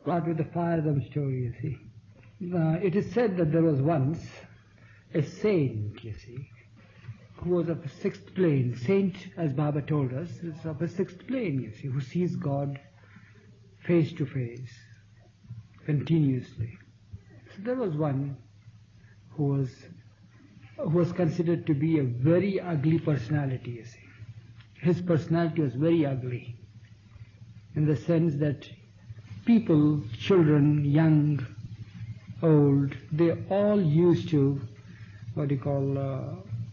start with the Fire story, you see. It is said that there was once a saint, you see, who was of a sixth plane. Saint, as Baba told us, is of a sixth plane, you see, who sees God face to face, continuously. So there was one who was considered to be a very ugly personality, you see. His personality was very ugly, in the sense that people, children, young, old, they all used to,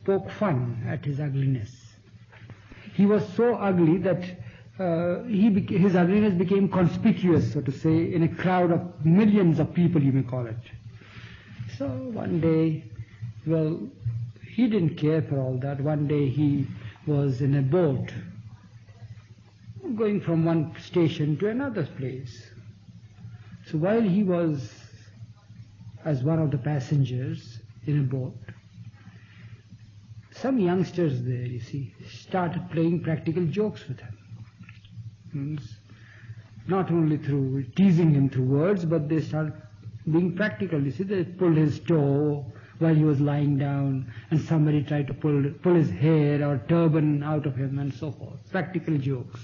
poke fun at his ugliness. He was so ugly that his ugliness became conspicuous, so to say, in a crowd of millions of people, you may call it. So one day, well, he didn't care for all that. One day he was in a boat, going from one station to another place. So while he was as one of the passengers in a boat, some youngsters there, you see, started playing practical jokes with him. Not only through teasing him through words, but they started being practical. You see, they pulled his toe while he was lying down, and somebody tried to pull his hair or turban out of him, and so forth. Practical jokes.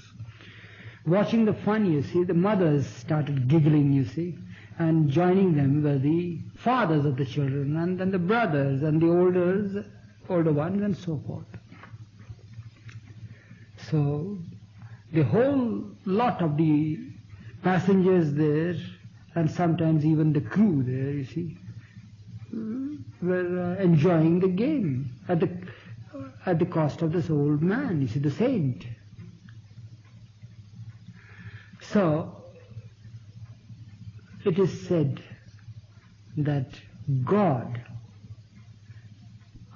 Watching the fun, you see, the mothers started giggling, you see, and joining them were the fathers of the children, and then the brothers and the older ones, and so forth. So the whole lot of the passengers there, and sometimes even the crew there, you see, were enjoying the game at the cost of this old man, you see, the saint. So it is said that God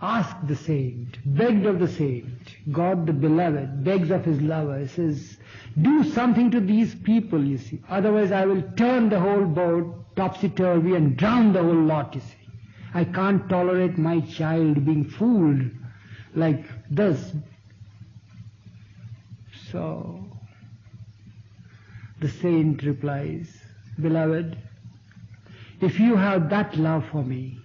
asked the saint, begged of the saint, God the beloved begs of his lover, says, do something to these people, you see, otherwise I will turn the whole boat topsy-turvy and drown the whole lot, you see. I can't tolerate my child being fooled like this. So the saint replies, beloved, if you have that love for me,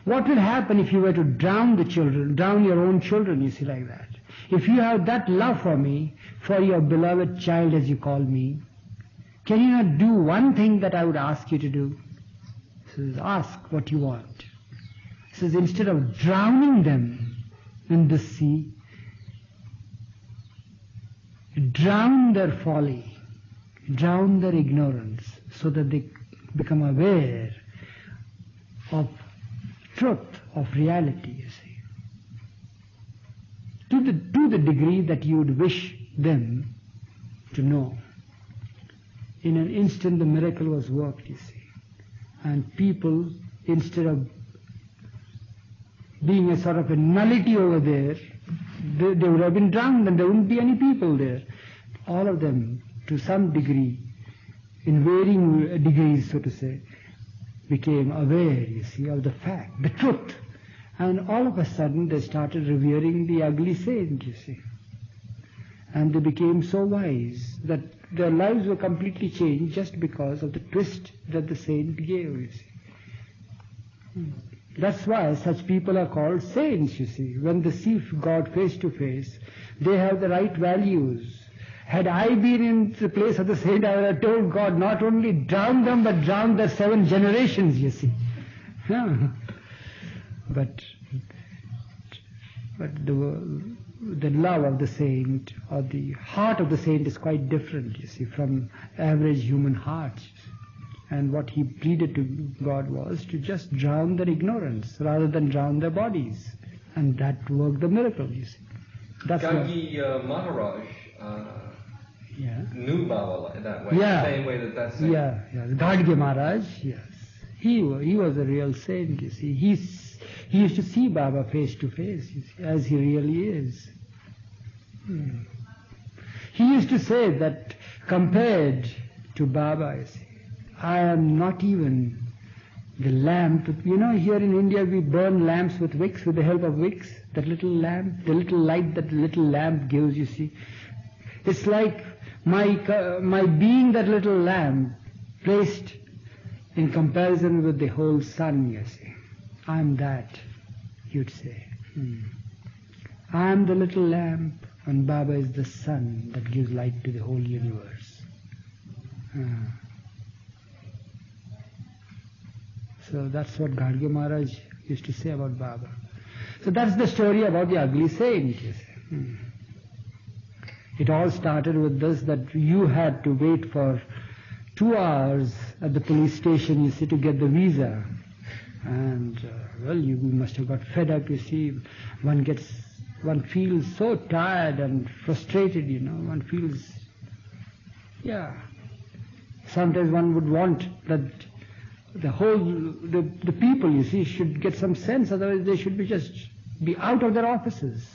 what will happen if you were to drown your own children, you see, like that? If you have that love for me, for your beloved child as you call me, can you not do one thing that I would ask you to do? He says, ask what you want. He says, instead of drowning them in the sea, drown their folly, drown their ignorance, so that they become aware of truth, of reality, you see. To the degree that you would wish them to know. In an instant the miracle was worked, you see. And people, instead of being a sort of a nullity over there, they would have been drowned and there wouldn't be any people there. All of them, to some degree, in varying degrees, so to say, became aware, you see, of the fact, the truth. And all of a sudden they started revering the ugly saint, you see. And they became so wise that their lives were completely changed just because of the twist that the saint gave, you see. That's why such people are called saints, you see. When they see God face to face, they have the right values. Had I been in the place of the saint, I would have told God not only drown them, but drown their 7 generations, you see. But the love of the saint, or the heart of the saint, is quite different, you see, from average human hearts. And what he pleaded to God was to just drown their ignorance rather than drown their bodies. And that worked the miracle, you see. That's Gargi Maharaj knew Baba that way, the same way that saint. Yeah. Gargi Maharaj, yes. He was a real saint, you see. He used to see Baba face to face, you see, as he really is. He used to say that compared to Baba, you see, I am not even the lamp. You know, here in India we burn lamps with wicks, with the help of wicks. That little lamp, the little light that the little lamp gives, you see. It's like my being that little lamp placed in comparison with the whole sun, you see. I am that, you'd say. I am the little lamp, and Baba is the sun that gives light to the whole universe. So that's what Garge Maharaj used to say about Baba. So that's the story about the ugly saint, you see. It all started with this, that you had to wait for 2 hours at the police station, you see, to get the visa. And, well, you must have got fed up, you see. One feels so tired and frustrated, you know. One feels, sometimes one would want that the people, you see, should get some sense, otherwise they should be out of their offices.